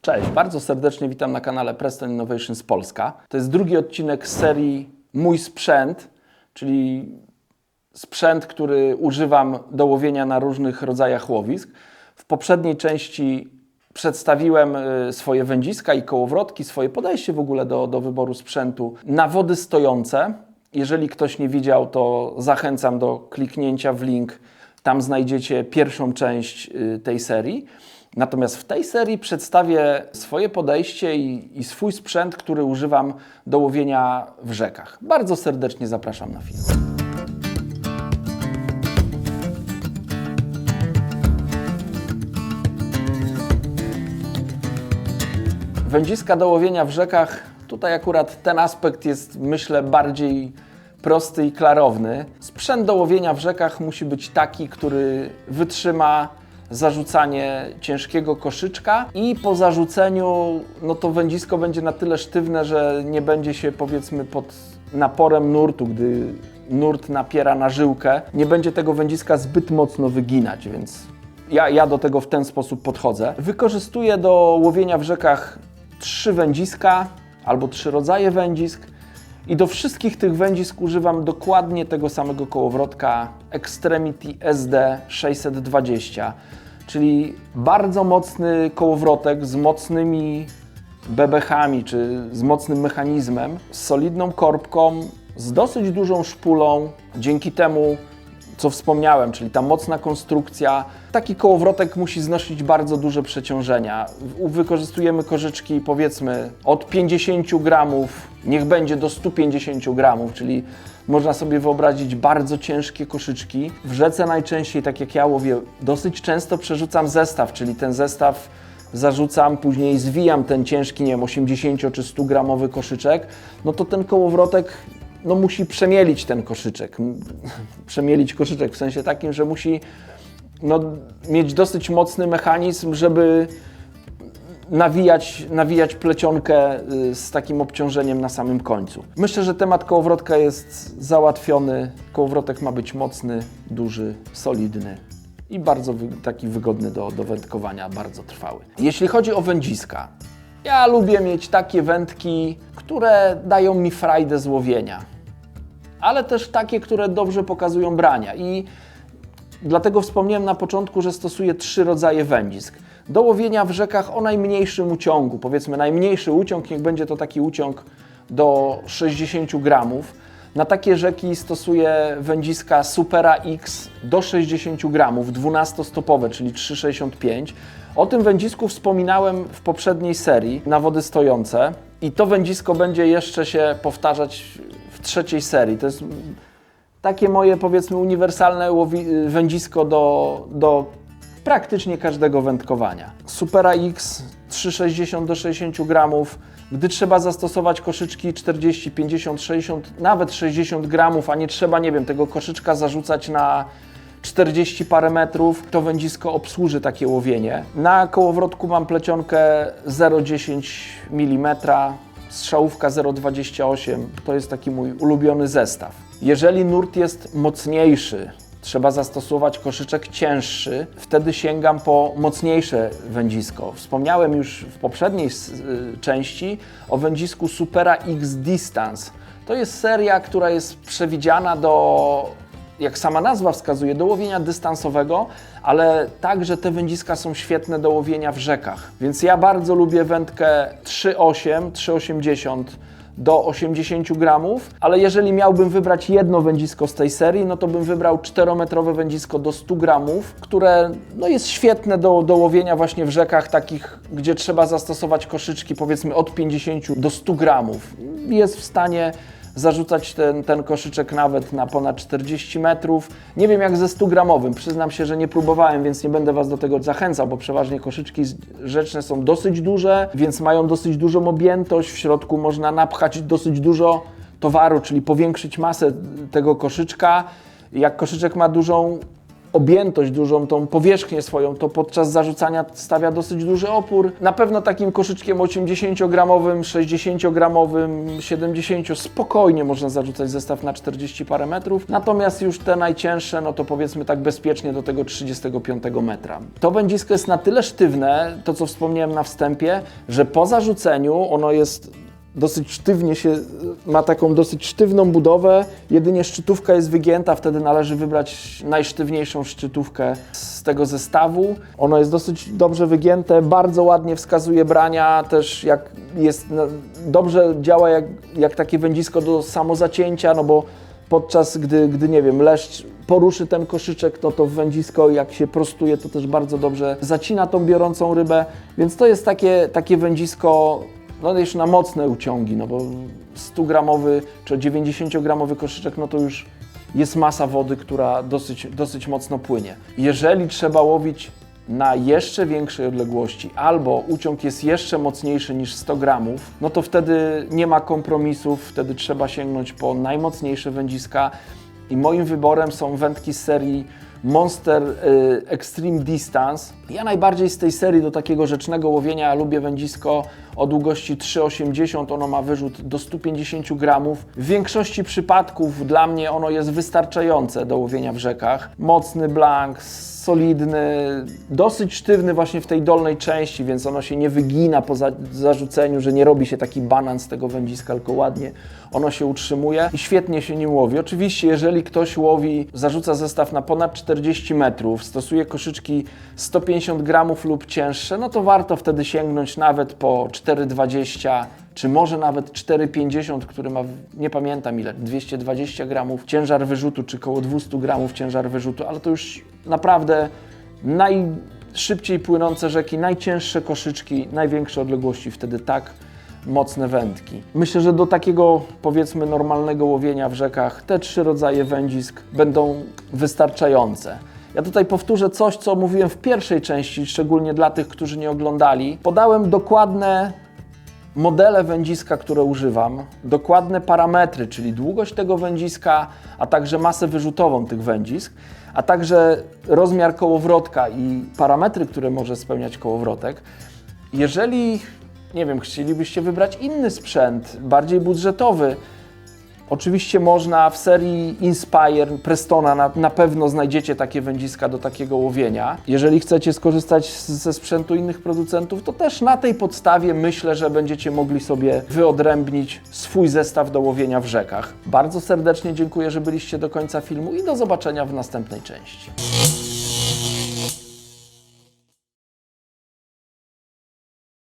Cześć, bardzo serdecznie witam na kanale Preston Innovations Polska. To jest drugi odcinek z serii Mój sprzęt, czyli sprzęt, który używam do łowienia na różnych rodzajach łowisk. W poprzedniej części przedstawiłem swoje wędziska i kołowrotki, swoje podejście w ogóle do wyboru sprzętu na wody stojące. Jeżeli ktoś nie widział, to zachęcam do kliknięcia w link. Tam znajdziecie pierwszą część tej serii. Natomiast w tej serii przedstawię swoje podejście i swój sprzęt, który używam do łowienia w rzekach. Bardzo serdecznie zapraszam na film. Wędziska do łowienia w rzekach, tutaj akurat ten aspekt jest, myślę, bardziej prosty i klarowny. Sprzęt do łowienia w rzekach musi być taki, który wytrzyma zarzucanie ciężkiego koszyczka i po zarzuceniu to wędzisko będzie na tyle sztywne, że nie będzie się, powiedzmy, pod naporem nurtu, gdy nurt napiera na żyłkę, nie będzie tego wędziska zbyt mocno wyginać, więc ja do tego w ten sposób podchodzę. Wykorzystuję do łowienia w rzekach 3 wędziska albo 3 rodzaje wędzisk i do wszystkich tych wędzisk używam dokładnie tego samego kołowrotka Extremity SD 620, czyli bardzo mocny kołowrotek z mocnymi bebechami czy z mocnym mechanizmem, z solidną korbką, z dosyć dużą szpulą. Dzięki temu, co wspomniałem, czyli ta mocna konstrukcja, taki kołowrotek musi znosić bardzo duże przeciążenia. Wykorzystujemy korzyczki, powiedzmy, od 50 gramów, niech będzie do 150 gramów, czyli można sobie wyobrazić bardzo ciężkie koszyczki. W rzece najczęściej, tak jak ja łowię, dosyć często przerzucam zestaw, czyli ten zestaw zarzucam, później zwijam ten ciężki, nie wiem, 80 czy 100 gramowy koszyczek, no to ten kołowrotek musi przemielić ten koszyczek. Przemielić koszyczek w sensie takim, że musi mieć dosyć mocny mechanizm, żeby nawijać plecionkę z takim obciążeniem na samym końcu. Myślę, że temat kołowrotka jest załatwiony. Kołowrotek ma być mocny, duży, solidny i bardzo taki wygodny do wędkowania, bardzo trwały. Jeśli chodzi o wędziska, ja lubię mieć takie wędki, które dają mi frajdę z łowienia, ale też takie, które dobrze pokazują brania i dlatego wspomniałem na początku, że stosuję 3 rodzaje wędzisk. Do łowienia w rzekach o najmniejszym uciągu, powiedzmy najmniejszy uciąg, niech będzie to taki uciąg do 60 gramów. Na takie rzeki stosuję wędziska Supera X do 60 gramów, 12-stopowe, czyli 3,65. O tym wędzisku wspominałem w poprzedniej serii na wody stojące i to wędzisko będzie jeszcze się powtarzać w 3. serii. To jest takie moje, powiedzmy, uniwersalne wędzisko do praktycznie każdego wędkowania. Supera X 3,60 do 60 gramów. Gdy trzeba zastosować koszyczki 40, 50, 60, nawet 60 gramów, a nie trzeba, nie wiem, tego koszyczka zarzucać na 40 parę metrów, to wędzisko obsłuży takie łowienie. Na kołowrotku mam plecionkę 0,10 mm, strzałówka 0,28, to jest taki mój ulubiony zestaw. Jeżeli nurt jest mocniejszy, trzeba zastosować koszyczek cięższy, wtedy sięgam po mocniejsze wędzisko. Wspomniałem już w poprzedniej części o wędzisku Supera X Distance. To jest seria, która jest przewidziana jak sama nazwa wskazuje, do łowienia dystansowego, ale także te wędziska są świetne do łowienia w rzekach. Więc ja bardzo lubię wędkę 3,8, 3,80 do 80 gramów, ale jeżeli miałbym wybrać jedno wędzisko z tej serii, no to bym wybrał 4-metrowe wędzisko do 100 gramów, które jest świetne do łowienia właśnie w rzekach takich, gdzie trzeba zastosować koszyczki, powiedzmy od 50 do 100 gramów. Jest w stanie zarzucać ten koszyczek nawet na ponad 40 metrów. Nie wiem jak ze 100-gramowym, przyznam się, że nie próbowałem, więc nie będę Was do tego zachęcał, bo przeważnie koszyczki rzeczne są dosyć duże, więc mają dosyć dużą objętość, w środku można napchać dosyć dużo towaru, czyli powiększyć masę tego koszyczka. Jak koszyczek ma dużą objętość, dużą tą powierzchnię swoją, to podczas zarzucania stawia dosyć duży opór. Na pewno takim koszyczkiem 80-gramowym, 60-gramowym, 70 spokojnie można zarzucać zestaw na 40 parę metrów. Natomiast już te najcięższe, no to powiedzmy tak bezpiecznie do tego 35 metra. To wędzisko jest na tyle sztywne, to co wspomniałem na wstępie, że po zarzuceniu ono jest dosyć sztywnie ma taką dosyć sztywną budowę, jedynie szczytówka jest wygięta, wtedy należy wybrać najsztywniejszą szczytówkę z tego zestawu. Ono jest dosyć dobrze wygięte, bardzo ładnie wskazuje brania, też dobrze działa jak takie wędzisko do samozacięcia, no bo podczas gdy nie wiem, leszcz poruszy ten koszyczek, no to wędzisko jak się prostuje, to też bardzo dobrze zacina tą biorącą rybę, więc to jest takie wędzisko, no już na mocne uciągi, no bo 100-gramowy czy 90-gramowy koszyczek, no to już jest masa wody, która dosyć mocno płynie. Jeżeli trzeba łowić na jeszcze większej odległości albo uciąg jest jeszcze mocniejszy niż 100 gramów, no to wtedy nie ma kompromisów, wtedy trzeba sięgnąć po najmocniejsze wędziska i moim wyborem są wędki z serii Monster Extreme Distance. Ja najbardziej z tej serii do takiego rzecznego łowienia lubię wędzisko o długości 3,80, ono ma wyrzut do 150 gramów. W większości przypadków dla mnie ono jest wystarczające do łowienia w rzekach. Mocny blank, solidny, dosyć sztywny właśnie w tej dolnej części, więc ono się nie wygina po zarzuceniu, że nie robi się taki banan z tego wędziska, tylko ładnie ono się utrzymuje i świetnie się nim łowi. Oczywiście, jeżeli ktoś zarzuca zestaw na ponad 40 metrów, stosuje koszyczki 150 gramów lub cięższe, no to warto wtedy sięgnąć nawet po 4,20 czy może nawet 4,50, który ma, nie pamiętam ile, 220 gramów ciężar wyrzutu, czy koło 200 gramów ciężar wyrzutu, ale to już naprawdę najszybciej płynące rzeki, najcięższe koszyczki, największe odległości, wtedy tak mocne wędki. Myślę, że do takiego powiedzmy normalnego łowienia w rzekach te 3 rodzaje wędzisk będą wystarczające. Ja tutaj powtórzę coś, co mówiłem w pierwszej części, szczególnie dla tych, którzy nie oglądali. Podałem dokładne modele wędziska, które używam, dokładne parametry, czyli długość tego wędziska, a także masę wyrzutową tych wędzisk, a także rozmiar kołowrotka i parametry, które może spełniać kołowrotek. Jeżeli, nie wiem, chcielibyście wybrać inny sprzęt, bardziej budżetowy, oczywiście można w serii Inspire, Prestona na pewno znajdziecie takie wędziska do takiego łowienia. Jeżeli chcecie skorzystać ze sprzętu innych producentów, to też na tej podstawie myślę, że będziecie mogli sobie wyodrębnić swój zestaw do łowienia w rzekach. Bardzo serdecznie dziękuję, że byliście do końca filmu i do zobaczenia w następnej części.